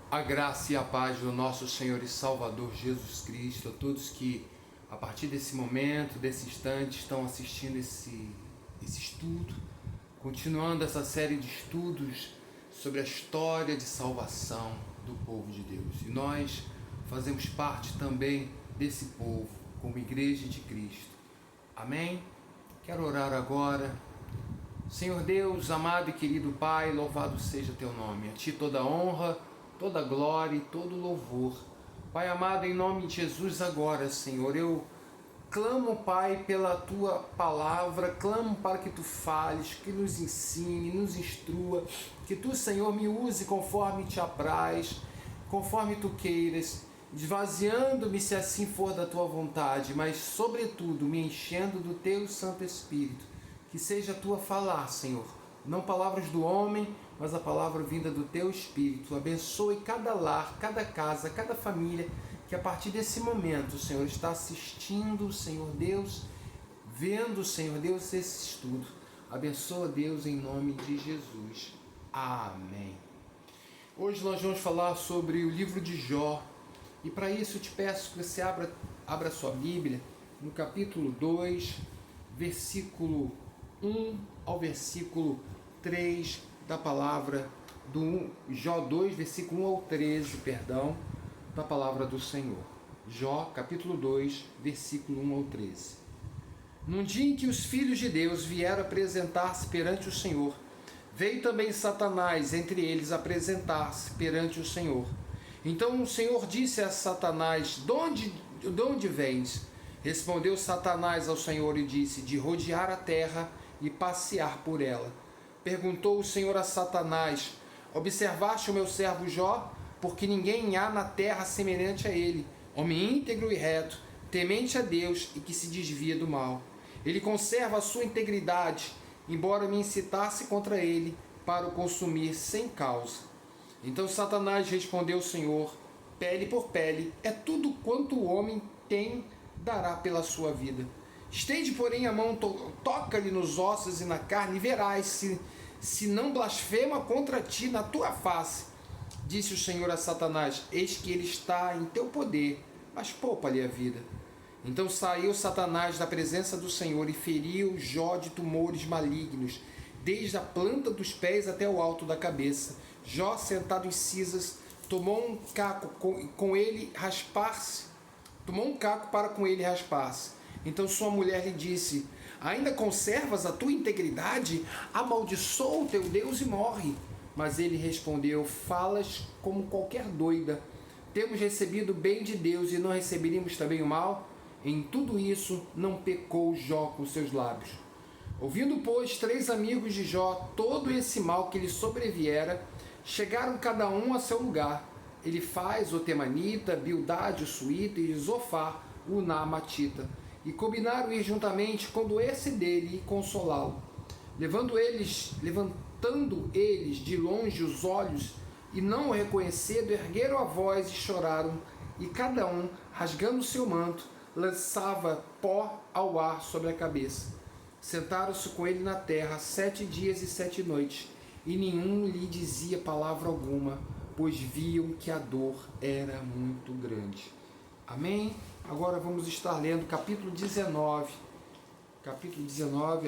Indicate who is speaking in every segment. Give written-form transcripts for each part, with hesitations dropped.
Speaker 1: A graça e a paz do nosso Senhor e Salvador Jesus Cristo, a todos que a partir desse momento, desse instante, estão assistindo esse estudo, continuando essa série de estudos sobre a história de salvação do povo de Deus. E nós fazemos parte também desse povo, como Igreja de Cristo. Amém? Quero orar agora. Senhor Deus, amado e querido Pai, louvado seja teu nome. A Ti toda honra, toda glória e todo louvor. Pai amado, em nome de Jesus agora, Senhor, eu clamo, Pai, pela Tua palavra, clamo para que Tu fales, que nos ensine, nos instrua, que Tu, Senhor, me use conforme Te apraz, conforme Tu queiras, esvaziando-me se assim for da Tua vontade, mas sobretudo me enchendo do Teu Santo Espírito. Que seja a Tua falar, Senhor, não palavras do homem, mas a palavra vinda do Teu Espírito. Abençoe cada lar, cada casa, cada família que a partir desse momento, Senhor, está assistindo, Senhor Deus, vendo, Senhor Deus, esse estudo. Abençoa, Deus, em nome de Jesus. Amém. Hoje nós vamos falar sobre o livro de Jó. E para isso eu te peço que você abra a sua Bíblia no capítulo 2, versículo 1 ao versículo 3 da palavra do Jó 2, versículo 1 ao 13, da palavra do Senhor. Jó, capítulo 2, versículo 1 ao 13. Num dia em que os filhos de Deus vieram apresentar-se perante o Senhor, veio também Satanás entre eles apresentar-se perante o Senhor. Então o Senhor disse a Satanás: de onde vens? Respondeu Satanás ao Senhor e disse: de rodear a terra e passear por ela. Perguntou o Senhor a Satanás: observaste o meu servo Jó? Porque ninguém há na terra semelhante a ele, homem íntegro e reto, temente a Deus e que se desvia do mal. Ele conserva a sua integridade, embora me incitasse contra ele para o consumir sem causa. Então Satanás respondeu ao Senhor: pele por pele, é tudo quanto o homem tem, dará pela sua vida. Estende, porém, a mão, toca-lhe nos ossos e na carne, e verás se não blasfema contra ti na tua face. Disse o Senhor a Satanás: eis que ele está em teu poder, mas poupa-lhe a vida. Então saiu Satanás da presença do Senhor e feriu Jó de tumores malignos, desde a planta dos pés até o alto da cabeça. Jó, sentado em cinzas, tomou um caco para com ele raspar-se. Então sua mulher lhe disse: ainda conservas a tua integridade? Amaldiçoa o teu Deus e morre. Mas ele respondeu: falas como qualquer doida. Temos recebido o bem de Deus e não receberíamos também o mal? Em tudo isso não pecou Jó com seus lábios. Ouvindo, pois, 3 amigos de Jó todo esse mal que lhe sobreviera, chegaram cada um a seu lugar: Elifaz, o temanita, Bildade, o suíta, e Zofar, o naamatita. E combinaram ir juntamente condoer-se dele e consolá-lo. Levantando eles de longe os olhos e não o reconhecendo, ergueram a voz e choraram, e cada um, rasgando seu manto, lançava pó ao ar sobre a cabeça. Sentaram-se com ele na terra 7 dias e 7 noites, e nenhum lhe dizia palavra alguma, pois viam que a dor era muito grande. Amém? Agora vamos estar lendo capítulo 19,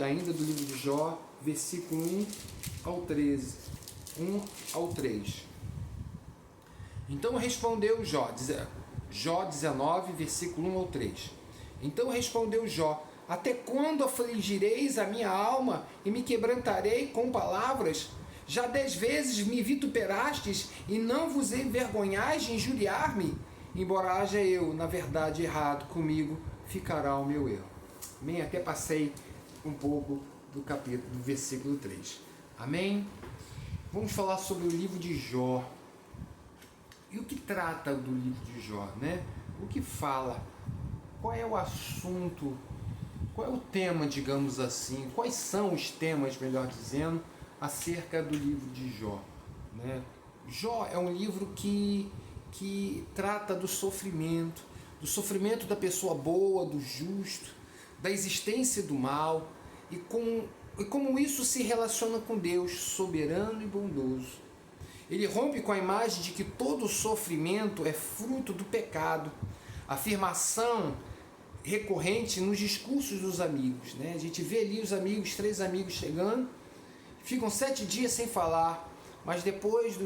Speaker 1: ainda do livro de Jó, versículo 1 ao 13, 1 ao 3. Então respondeu Jó 19, versículo 1 ao 3. Então respondeu Jó: até quando afligireis a minha alma e me quebrantarei com palavras? Já 10 vezes me vituperastes e não vos envergonhais de injuriar-me? Embora haja eu, na verdade, errado, comigo ficará o meu erro. Amém? Até passei um pouco do capítulo, do versículo 3. Amém? Vamos falar sobre o livro de Jó. E o que trata do livro de Jó, né? O que fala? Qual é o assunto? Qual é o tema, digamos assim? Quais são os temas, melhor dizendo, acerca do livro de Jó, né? Jó é um livro que trata do sofrimento da pessoa boa, do justo, da existência do mal, e como isso se relaciona com Deus soberano e bondoso. Ele rompe com a imagem de que todo sofrimento é fruto do pecado, afirmação recorrente nos discursos dos amigos, né? A gente vê ali os amigos, 3 amigos chegando, ficam 7 dias sem falar, mas depois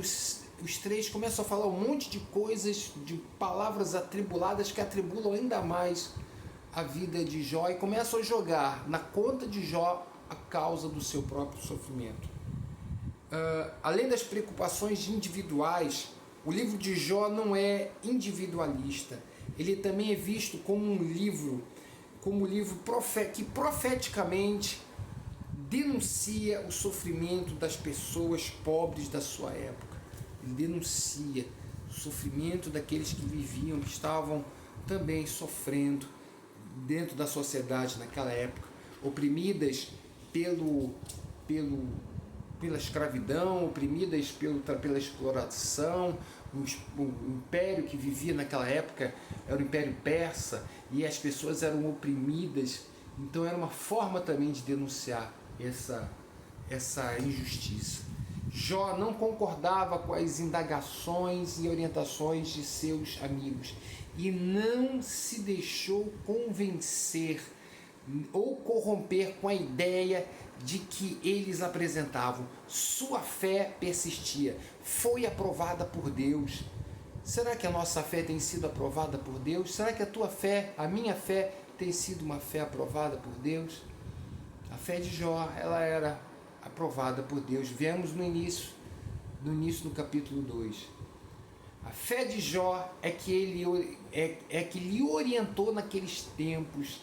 Speaker 1: os 3 começam a falar um monte de coisas, de palavras atribuladas que atribulam ainda mais a vida de Jó e começam a jogar na conta de Jó a causa do seu próprio sofrimento. Além das preocupações individuais, o livro de Jó não é individualista. Ele também é visto como um livro que profeticamente denuncia o sofrimento das pessoas pobres da sua época. Ele denuncia o sofrimento daqueles que viviam, que estavam também sofrendo dentro da sociedade naquela época, oprimidas pela escravidão, oprimidas pela exploração. O império que vivia naquela época era o Império Persa e as pessoas eram oprimidas. Então era uma forma também de denunciar essa injustiça. Jó não concordava com as indagações e orientações de seus amigos e não se deixou convencer ou corromper com a ideia de que eles apresentavam. Sua fé persistia, foi aprovada por Deus. Será que a nossa fé tem sido aprovada por Deus? Será que a tua fé, a minha fé, tem sido uma fé aprovada por Deus? A fé de Jó, ela era aprovada por Deus. Vemos no início do capítulo 2. A fé de Jó é que lhe orientou naqueles tempos,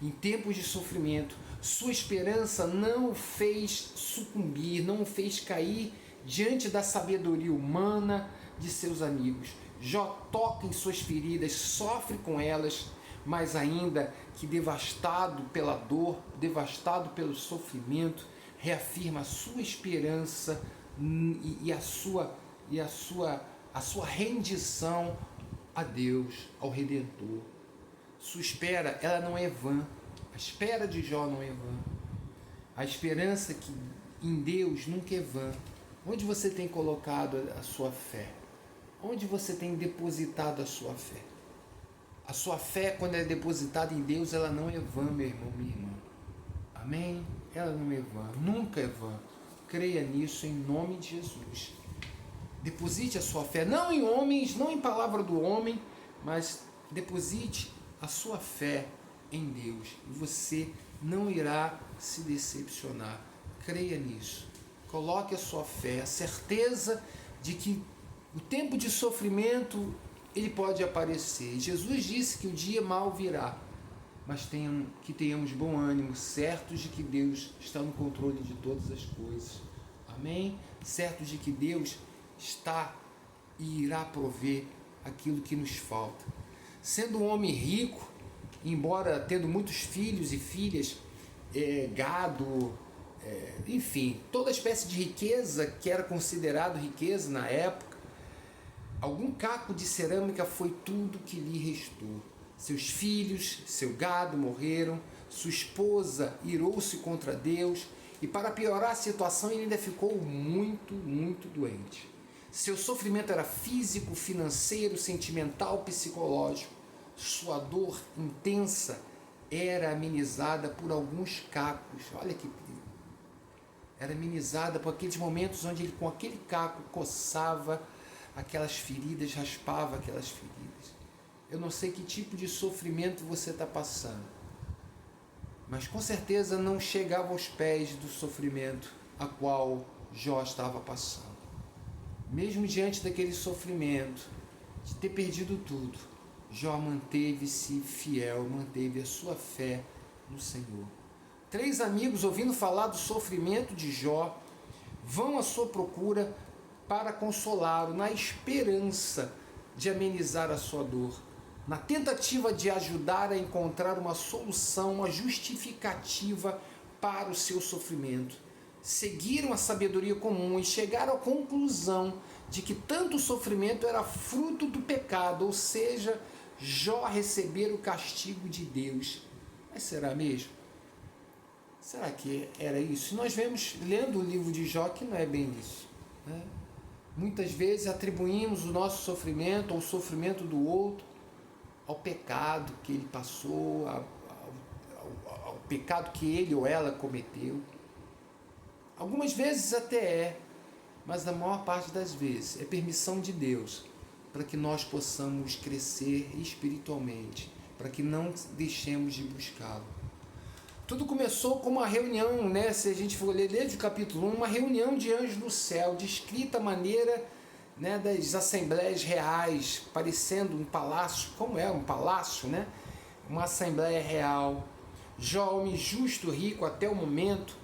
Speaker 1: em tempos de sofrimento. Sua esperança não o fez sucumbir, não o fez cair diante da sabedoria humana de seus amigos. Jó toca em suas feridas, sofre com elas, mas ainda que devastado pela dor, devastado pelo sofrimento, reafirma a sua esperança e a sua rendição a Deus, ao Redentor. Sua espera, ela não é vã. A espera de Jó não é vã. A esperança em Deus nunca é vã. Onde você tem colocado a sua fé? Onde você tem depositado a sua fé? A sua fé, quando é depositada em Deus, ela não é vã, meu irmão, minha irmã. Amém? Ela não é vã, nunca é vã. Creia nisso em nome de Jesus. Deposite a sua fé, não em homens, não em palavra do homem, mas deposite a sua fé em Deus e você não irá se decepcionar. Creia nisso. Coloque a sua fé, a certeza de que o tempo de sofrimento ele pode aparecer. Jesus disse que o dia mal virá, mas que tenhamos bom ânimo, certos de que Deus está no controle de todas as coisas. Amém? Certos de que Deus está e irá prover aquilo que nos falta. Sendo um homem rico, embora tendo muitos filhos e filhas, gado, enfim, toda espécie de riqueza que era considerado riqueza na época, algum caco de cerâmica foi tudo que lhe restou. Seus filhos, seu gado morreram, sua esposa irou-se contra Deus e, para piorar a situação, ele ainda ficou muito, muito doente. Seu sofrimento era físico, financeiro, sentimental, psicológico. Sua dor intensa era amenizada por alguns cacos. Olha que era amenizada por aqueles momentos onde ele com aquele caco coçava aquelas feridas, raspava aquelas feridas. Eu não sei que tipo de sofrimento você está passando, mas com certeza não chegava aos pés do sofrimento a qual Jó estava passando. Mesmo diante daquele sofrimento, de ter perdido tudo, Jó manteve-se fiel, manteve a sua fé no Senhor. 3 amigos, ouvindo falar do sofrimento de Jó, vão à sua procura para consolá-lo, na esperança de amenizar a sua dor, na tentativa de ajudar a encontrar uma solução, uma justificativa para o seu sofrimento. Seguiram a sabedoria comum e chegaram à conclusão de que tanto o sofrimento era fruto do pecado, ou seja, Jó receber o castigo de Deus. Mas será mesmo? Será que era isso? Nós vemos, lendo o livro de Jó, que não é bem isso, né? Muitas vezes atribuímos o nosso sofrimento ou o sofrimento do outro ao pecado que ele passou, ao pecado que ele ou ela cometeu. Algumas vezes até mas na maior parte das vezes é permissão de Deus para que nós possamos crescer espiritualmente, para que não deixemos de buscá-lo. Tudo começou com uma reunião, né? Se a gente for ler desde o capítulo 1, uma reunião de anjos no céu, descrita a maneira, né, das assembleias reais, parecendo um palácio, como é um palácio, né? Uma assembleia real. Jó, homem justo, rico até o momento,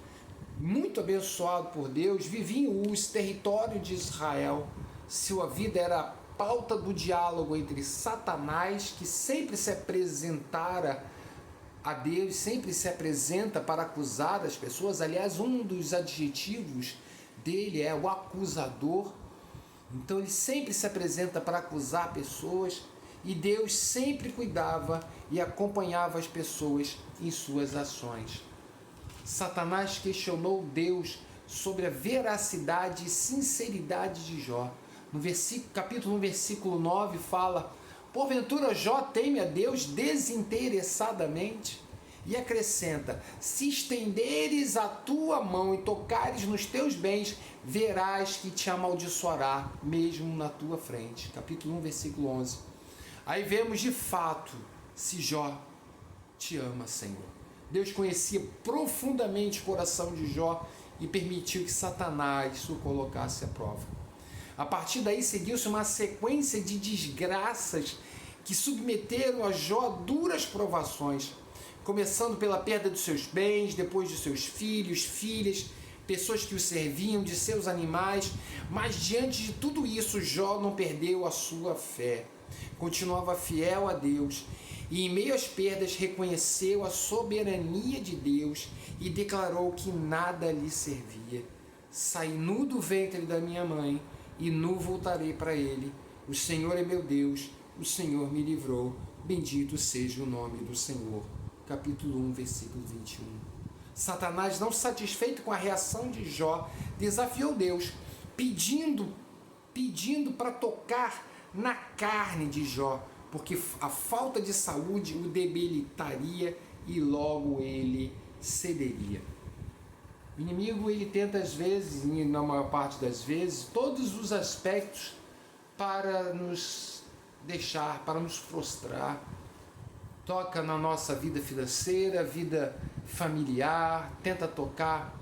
Speaker 1: muito abençoado por Deus, vivia em Uz, território de Israel. Sua vida era a pauta do diálogo entre Satanás, que sempre se apresentara a Deus, sempre se apresenta para acusar as pessoas. Aliás, um dos adjetivos dele é o acusador. Então ele sempre se apresenta para acusar pessoas, e Deus sempre cuidava e acompanhava as pessoas em suas ações. Satanás questionou Deus sobre a veracidade e sinceridade de Jó. No capítulo 1, versículo 9 fala: porventura Jó teme a Deus desinteressadamente? E acrescenta: se estenderes a tua mão e tocares nos teus bens, verás que te amaldiçoará mesmo na tua frente. Capítulo 1, versículo 11. Aí vemos de fato se Jó te ama, Senhor. Deus conhecia profundamente o coração de Jó e permitiu que Satanás o colocasse à prova. A partir daí seguiu-se uma sequência de desgraças que submeteram a Jó a duras provações, começando pela perda dos seus bens, depois de seus filhos, filhas, pessoas que o serviam, de seus animais. Mas diante de tudo isso, Jó não perdeu a sua fé, continuava fiel a Deus, e em meio às perdas reconheceu a soberania de Deus e declarou que nada lhe servia. Saí nu do ventre da minha mãe e nu voltarei para ele. O Senhor é meu Deus, o Senhor me livrou, bendito seja o nome do Senhor. Capítulo 1, versículo 21. Satanás, não satisfeito com a reação de Jó, desafiou Deus, pedindo para tocar na carne de Jó, porque a falta de saúde o debilitaria e logo ele cederia. O inimigo, ele tenta às vezes, e na maior parte das vezes, todos os aspectos para nos deixar, para nos frustrar. Toca na nossa vida financeira, vida familiar, tenta tocar,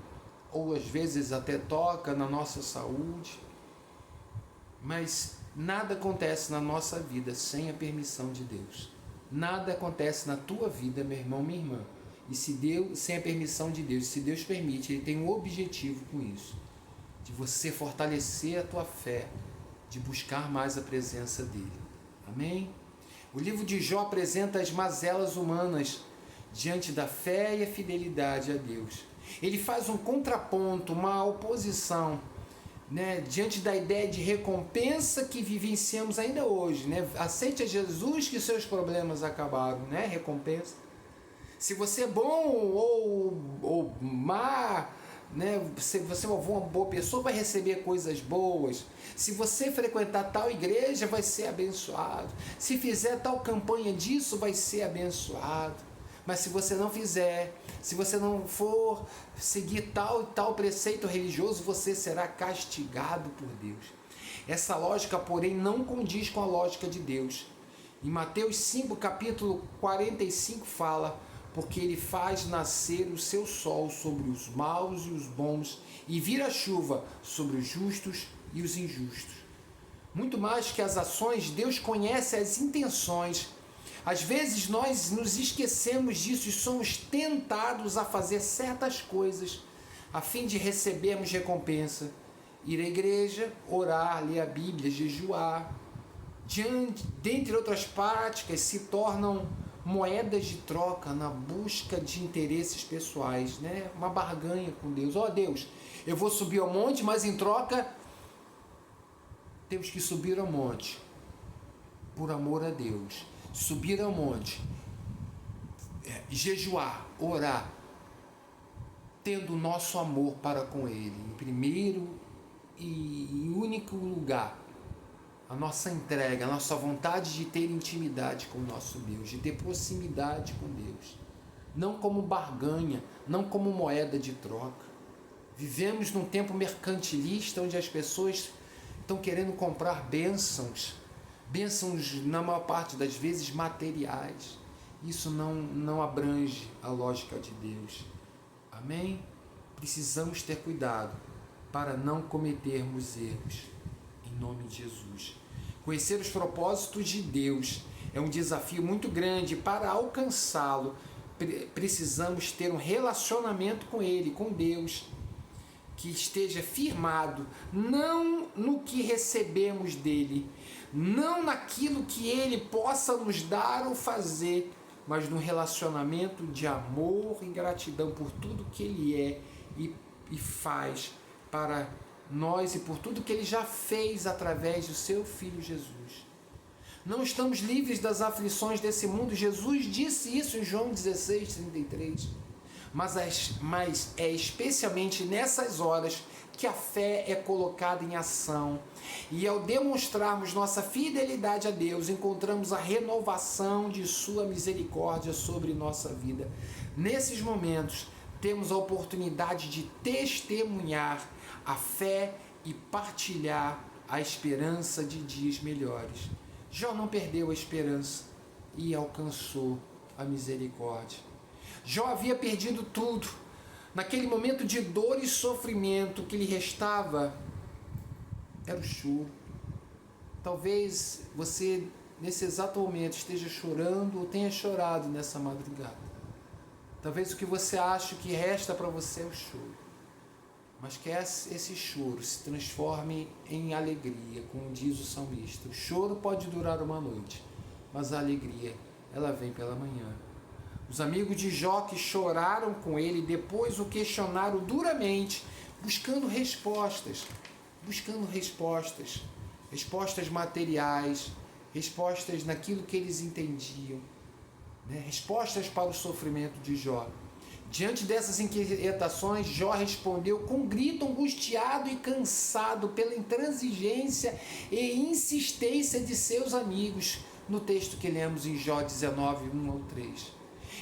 Speaker 1: ou às vezes até toca na nossa saúde. Mas nada acontece na nossa vida sem a permissão de Deus. Nada acontece na tua vida, meu irmão, minha irmã, e sem a permissão de Deus. Se Deus permite, Ele tem um objetivo com isso, de você fortalecer a tua fé, de buscar mais a presença dEle. Amém? O livro de Jó apresenta as mazelas humanas diante da fé e a fidelidade a Deus. Ele faz um contraponto, uma oposição, né, diante da ideia de recompensa que vivenciamos ainda hoje, né? Aceite a Jesus que seus problemas acabaram, né? Recompensa. Se você é bom ou má, né? Se você é uma boa pessoa, vai receber coisas boas. Se você frequentar tal igreja, vai ser abençoado. Se fizer tal campanha disso, vai ser abençoado. Mas se você não fizer, se você não for seguir tal e tal preceito religioso, você será castigado por Deus. Essa lógica, porém, não condiz com a lógica de Deus. Em Mateus 5, capítulo 45, fala: porque Ele faz nascer o seu sol sobre os maus e os bons, e vira chuva sobre os justos e os injustos. Muito mais que as ações, Deus conhece as intenções. Às vezes nós nos esquecemos disso e somos tentados a fazer certas coisas a fim de recebermos recompensa. Ir à igreja, orar, ler a Bíblia, jejuar, dentre outras práticas, se tornam moedas de troca na busca de interesses pessoais, né? Uma barganha com Deus. Ó Deus, eu vou subir ao monte, mas em troca temos que subir ao monte por amor a Deus. Subir ao monte, jejuar, orar, tendo o nosso amor para com Ele em primeiro e único lugar a nossa entrega, a nossa vontade de ter intimidade com o nosso Deus, de ter proximidade com Deus, não como barganha, não como moeda de troca. Vivemos num tempo mercantilista onde as pessoas estão querendo comprar bênçãos na maior parte das vezes materiais. Isso não abrange a lógica de Deus. Amém? Precisamos ter cuidado para não cometermos erros. Em nome de Jesus. Conhecer os propósitos de Deus é um desafio muito grande. Para alcançá-lo, precisamos ter um relacionamento com Ele, com Deus, que esteja firmado não no que recebemos dele, não naquilo que ele possa nos dar ou fazer, mas no relacionamento de amor e gratidão por tudo que ele é e faz para nós e por tudo que ele já fez através do seu Filho Jesus. Não estamos livres das aflições desse mundo. Jesus disse isso em João 16:33. Mas é especialmente nessas horas que a fé é colocada em ação. E ao demonstrarmos nossa fidelidade a Deus, encontramos a renovação de sua misericórdia sobre nossa vida. Nesses momentos, temos a oportunidade de testemunhar a fé e partilhar a esperança de dias melhores. Jó não perdeu a esperança e alcançou a misericórdia. Jó havia perdido tudo. Naquele momento de dor e sofrimento, o que lhe restava era o choro. Talvez você, nesse exato momento, esteja chorando ou tenha chorado nessa madrugada. Talvez o que você acha que resta para você é o choro. Mas que esse choro se transforme em alegria, como diz o salmista. O choro pode durar uma noite, mas a alegria, ela vem pela manhã. Os amigos de Jó que choraram com ele, depois o questionaram duramente, buscando respostas materiais, respostas naquilo que eles entendiam, né? Respostas para o sofrimento de Jó. Diante dessas inquietações, Jó respondeu com grito angustiado e cansado pela intransigência e insistência de seus amigos, no texto que lemos em Jó 19, 1-3.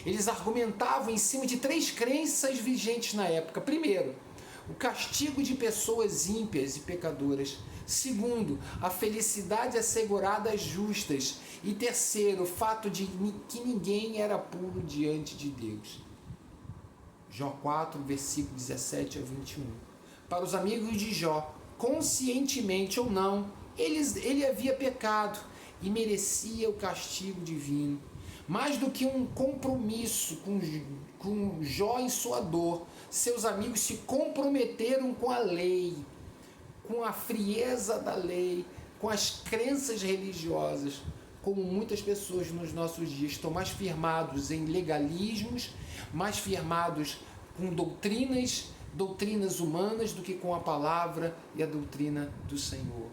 Speaker 1: Eles argumentavam em cima de 3 crenças vigentes na época. Primeiro, o castigo de pessoas ímpias e pecadoras. Segundo, a felicidade assegurada às justas. E terceiro, o fato de que ninguém era puro diante de Deus. Jó 4, versículo 17-21. Para os amigos de Jó, conscientemente ou não, ele havia pecado e merecia o castigo divino. Mais do que um compromisso com Jó em sua dor, seus amigos se comprometeram com a lei, com a frieza da lei, com as crenças religiosas, como muitas pessoas nos nossos dias estão mais firmados em legalismos, mais firmados com doutrinas humanas do que com a palavra e a doutrina do Senhor.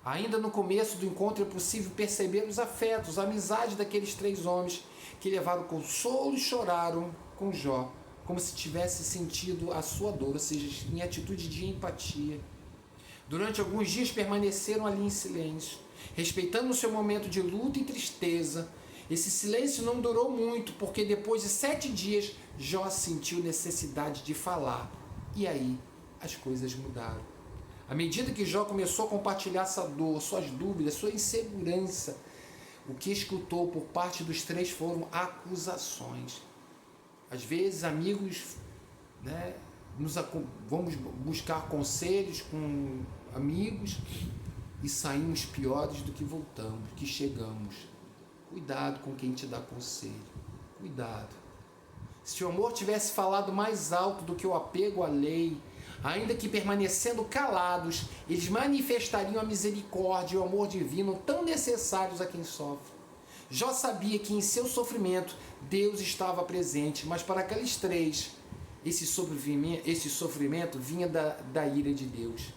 Speaker 1: Ainda no começo do encontro é possível perceber os afetos, a amizade daqueles 3 homens que levaram consolo e choraram com Jó, como se tivesse sentido a sua dor, ou seja, em atitude de empatia. Durante alguns dias permaneceram ali em silêncio, respeitando o seu momento de luta e tristeza. Esse silêncio não durou muito, porque depois de 7 dias, Jó sentiu necessidade de falar. E aí, as coisas mudaram. À medida que Jó começou a compartilhar essa dor, suas dúvidas, sua insegurança, o que escutou por parte dos 3 foram acusações. Às vezes, amigos, né, vamos buscar conselhos com amigos e saímos piores do que voltamos, que chegamos. Cuidado com quem te dá conselho. Cuidado. Se o amor tivesse falado mais alto do que o apego à lei, ainda que permanecendo calados, eles manifestariam a misericórdia e o amor divino tão necessários a quem sofre. Jó sabia que em seu sofrimento Deus estava presente, mas para aqueles 3, esse sofrimento vinha da ira de Deus.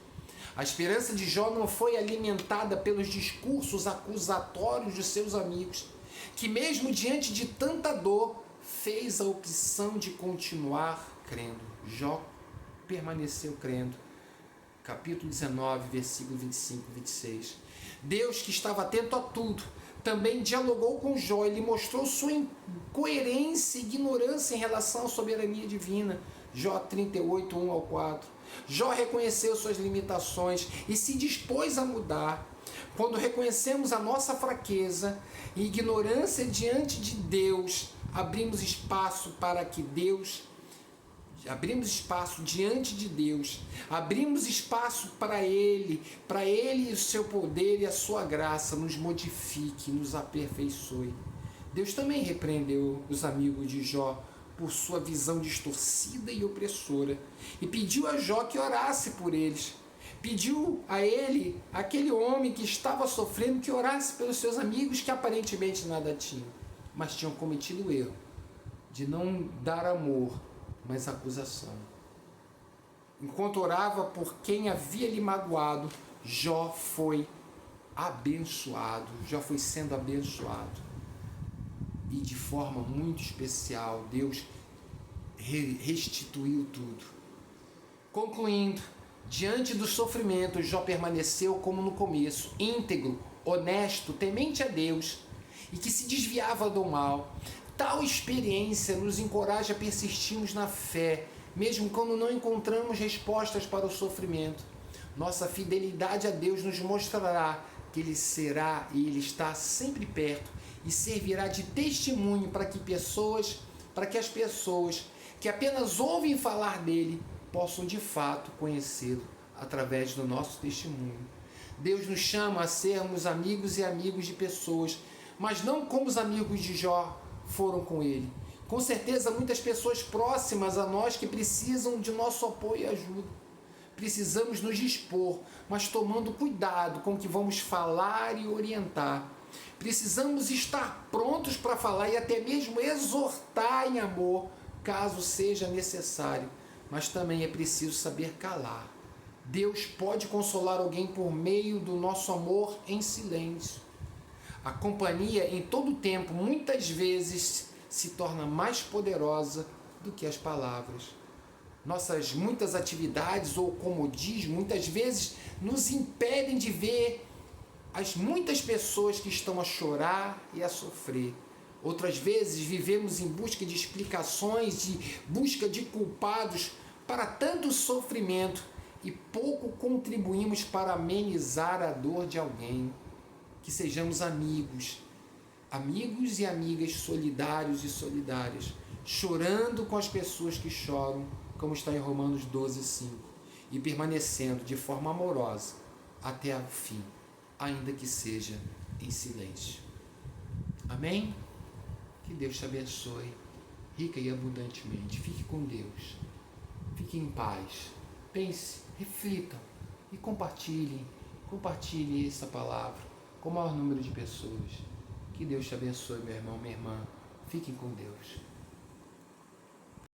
Speaker 1: A esperança de Jó não foi alimentada pelos discursos acusatórios de seus amigos, que mesmo diante de tanta dor, fez a opção de continuar crendo. Jó permaneceu crendo.
Speaker 2: capítulo 19, versículo 25 e 26. Deus, que estava atento a tudo, também dialogou com Jó e lhe mostrou sua incoerência e ignorância em relação à soberania divina. Jó 38, 1 ao 4. Jó reconheceu suas limitações e se dispôs a mudar. Quando reconhecemos a nossa fraqueza e ignorância diante de Deus, abrimos espaço diante de Deus, abrimos espaço para Ele e o seu poder e a sua graça nos modifique, nos aperfeiçoe. Deus também repreendeu os amigos de Jó por sua visão distorcida e opressora e pediu a Jó que orasse por eles. Pediu a ele, aquele homem que estava sofrendo, que orasse pelos seus amigos que aparentemente nada tinham, mas tinham cometido o erro de não dar amor, mas acusação. Enquanto orava por quem havia lhe magoado, Jó foi abençoado, Jó foi sendo abençoado. E de forma muito especial, Deus restituiu tudo. Concluindo, diante do sofrimento, Jó permaneceu como no começo, íntegro, honesto, temente a Deus e que se desviava do mal. Tal experiência nos encoraja a persistirmos na fé, mesmo quando não encontramos respostas para o sofrimento. Nossa fidelidade a Deus nos mostrará que Ele será e Ele está sempre perto e servirá de testemunho para que as pessoas que apenas ouvem falar dele possam de fato conhecê-lo através do nosso testemunho. Deus nos chama a sermos amigos e amigos de pessoas, mas não como os amigos de Jó foram com ele. Com certeza muitas pessoas próximas a nós que precisam de nosso apoio e ajuda. Precisamos nos dispor, mas tomando cuidado com o que vamos falar e orientar. Precisamos estar prontos para falar e até mesmo exortar em amor, caso seja necessário. Mas também é preciso saber calar. Deus pode consolar alguém por meio do nosso amor em silêncio. A companhia em todo o tempo, muitas vezes, se torna mais poderosa do que as palavras. Nossas muitas atividades ou comodismo, muitas vezes, nos impedem de ver as muitas pessoas que estão a chorar e a sofrer. Outras vezes vivemos em busca de explicações, de busca de culpados para tanto sofrimento e pouco contribuímos para amenizar a dor de alguém. Que sejamos amigos e amigas solidários e solidárias, chorando com as pessoas que choram, como está em Romanos 12, 5, e permanecendo de forma amorosa até o fim, ainda que seja em silêncio. Amém? Que Deus te abençoe, rica e abundantemente. Fique com Deus. Fique em paz. Pense, reflitam e compartilhem essa palavra com o maior número de pessoas. Que Deus te abençoe, meu irmão, minha irmã. Fiquem com Deus.